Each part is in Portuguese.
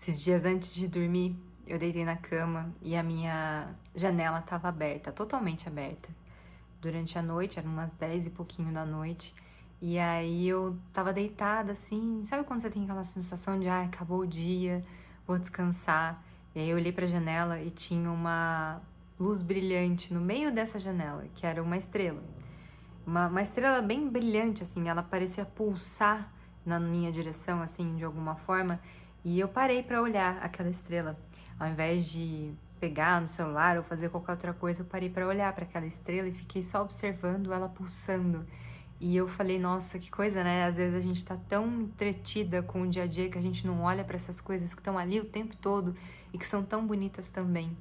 Esses dias antes de dormir, eu deitei na cama e a minha janela estava aberta, totalmente aberta. Durante a noite, eram umas 10 e pouquinho da noite. E aí eu tava deitada assim, sabe quando você tem aquela sensação de, acabou o dia, vou descansar. E aí eu olhei pra janela e tinha uma luz brilhante no meio dessa janela, que era uma estrela. Uma estrela bem brilhante, assim, ela parecia pulsar na minha direção, assim, de alguma forma. E eu parei pra olhar aquela estrela. Ao invés de pegar no celular ou fazer qualquer outra coisa, eu parei pra olhar para aquela estrela e fiquei só observando ela pulsando. E eu falei, nossa, que coisa, né? Às vezes a gente tá tão entretida com o dia a dia que a gente não olha para essas coisas que estão ali o tempo todo e que são tão bonitas também.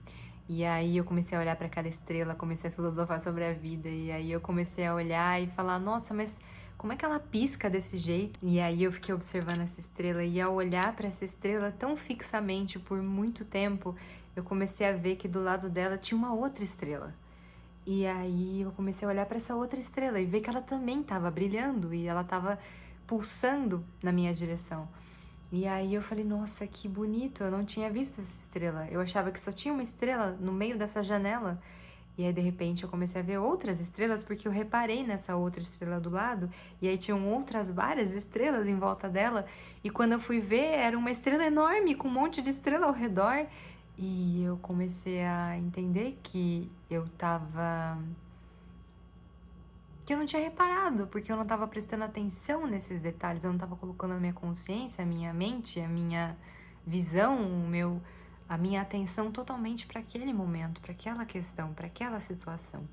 E aí eu comecei a olhar para aquela estrela, comecei a filosofar sobre a vida, e aí eu comecei a olhar e falar, nossa, mas como é que ela pisca desse jeito? E aí eu fiquei observando essa estrela, e ao olhar para essa estrela tão fixamente por muito tempo, eu comecei a ver que do lado dela tinha uma outra estrela. E aí eu comecei a olhar para essa outra estrela e ver que ela também estava brilhando e ela estava pulsando na minha direção. E aí eu falei, nossa, que bonito, eu não tinha visto essa estrela. Eu achava que só tinha uma estrela no meio dessa janela. E aí de repente eu comecei a ver outras estrelas porque eu reparei nessa outra estrela do lado e aí tinham outras várias estrelas em volta dela. E quando eu fui ver, era uma estrela enorme com um monte de estrela ao redor. E eu comecei a entender que eu não tinha reparado, porque eu não estava prestando atenção nesses detalhes, eu não estava colocando a minha consciência, a minha mente, a minha visão, a minha atenção totalmente para aquele momento, para aquela questão, para aquela situação.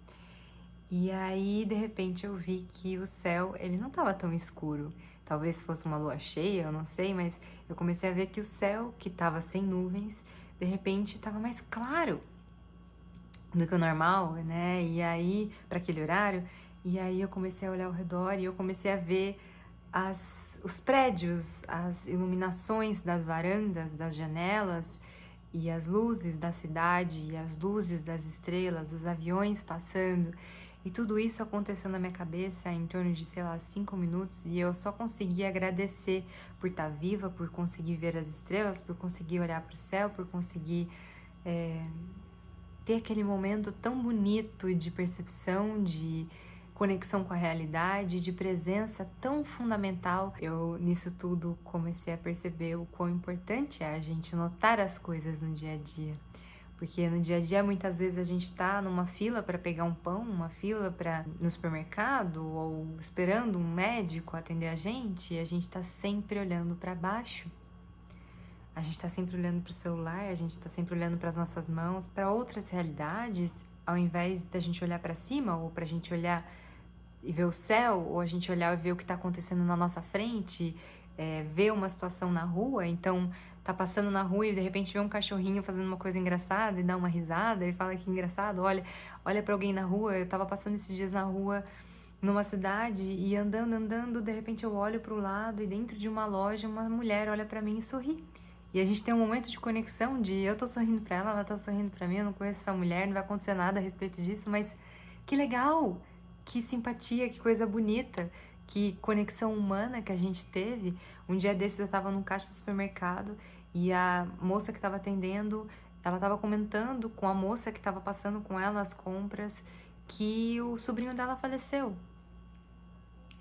E aí, de repente, eu vi que o céu, ele não estava tão escuro. Talvez fosse uma lua cheia, eu não sei, mas eu comecei a ver que o céu, que estava sem nuvens, de repente estava mais claro do que o normal, né? E aí, para aquele horário, e aí eu comecei a olhar ao redor e eu comecei a ver os prédios, as iluminações das varandas, das janelas e as luzes da cidade e as luzes das estrelas, os aviões passando. E tudo isso aconteceu na minha cabeça em torno de, sei lá, 5 minutos e eu só consegui agradecer por estar viva, por conseguir ver as estrelas, por conseguir olhar para o céu, por conseguir ter aquele momento tão bonito de percepção, de conexão com a realidade, de presença tão fundamental. Eu, nisso tudo, comecei a perceber o quão importante é a gente notar as coisas no dia a dia. Porque no dia a dia, muitas vezes, a gente tá numa fila para pegar um pão, uma fila para no supermercado, ou esperando um médico atender a gente, e a gente tá sempre olhando para baixo. A gente está sempre olhando para o celular, a gente está sempre olhando para as nossas mãos, para outras realidades, ao invés da gente olhar para cima ou para a gente olhar e ver o céu, ou a gente olhar e ver o que está acontecendo na nossa frente, ver uma situação na rua, então tá passando na rua e de repente vê um cachorrinho fazendo uma coisa engraçada e dá uma risada e fala que engraçado, olha para alguém na rua, eu tava passando esses dias na rua numa cidade e andando, de repente eu olho para o lado e dentro de uma loja uma mulher olha para mim e sorri. E a gente tem um momento de conexão de eu tô sorrindo pra ela tá sorrindo pra mim, eu não conheço essa mulher, não vai acontecer nada a respeito disso, mas que legal, que simpatia, que coisa bonita, que conexão humana que a gente teve. Um dia desses eu tava num caixa do supermercado e a moça que tava atendendo, ela tava comentando com a moça que tava passando com ela as compras que o sobrinho dela faleceu.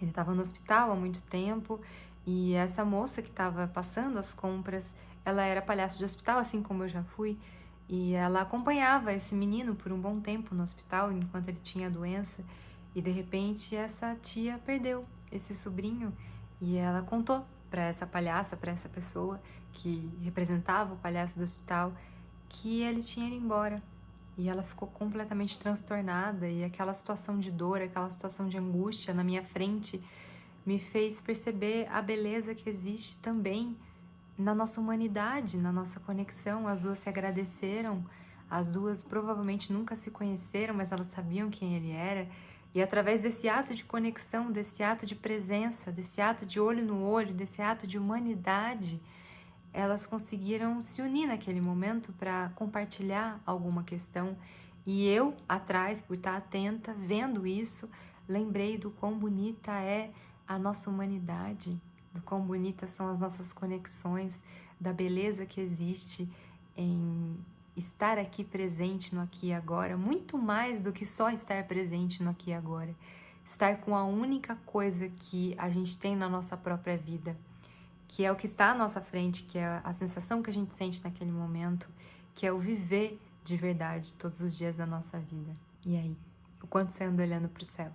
Ele estava no hospital há muito tempo e essa moça que estava passando as compras, ela era palhaço de hospital, assim como eu já fui, e ela acompanhava esse menino por um bom tempo no hospital enquanto ele tinha a doença. E de repente essa tia perdeu esse sobrinho e ela contou para essa palhaça, para essa pessoa que representava o palhaço do hospital, que ele tinha ido embora. E ela ficou completamente transtornada e aquela situação de dor, aquela situação de angústia na minha frente me fez perceber a beleza que existe também na nossa humanidade, na nossa conexão. As duas se agradeceram, as duas provavelmente nunca se conheceram, mas elas sabiam quem ele era. E através desse ato de conexão, desse ato de presença, desse ato de olho no olho, desse ato de humanidade, elas conseguiram se unir naquele momento para compartilhar alguma questão. E eu, atrás, por estar atenta, vendo isso, lembrei do quão bonita é a nossa humanidade, do quão bonitas são as nossas conexões, da beleza que existe em estar aqui presente no aqui e agora, muito mais do que só estar presente no aqui e agora. Estar com a única coisa que a gente tem na nossa própria vida, que é o que está à nossa frente, que é a sensação que a gente sente naquele momento, que é o viver de verdade todos os dias da nossa vida. E aí, o quanto você anda olhando para o céu?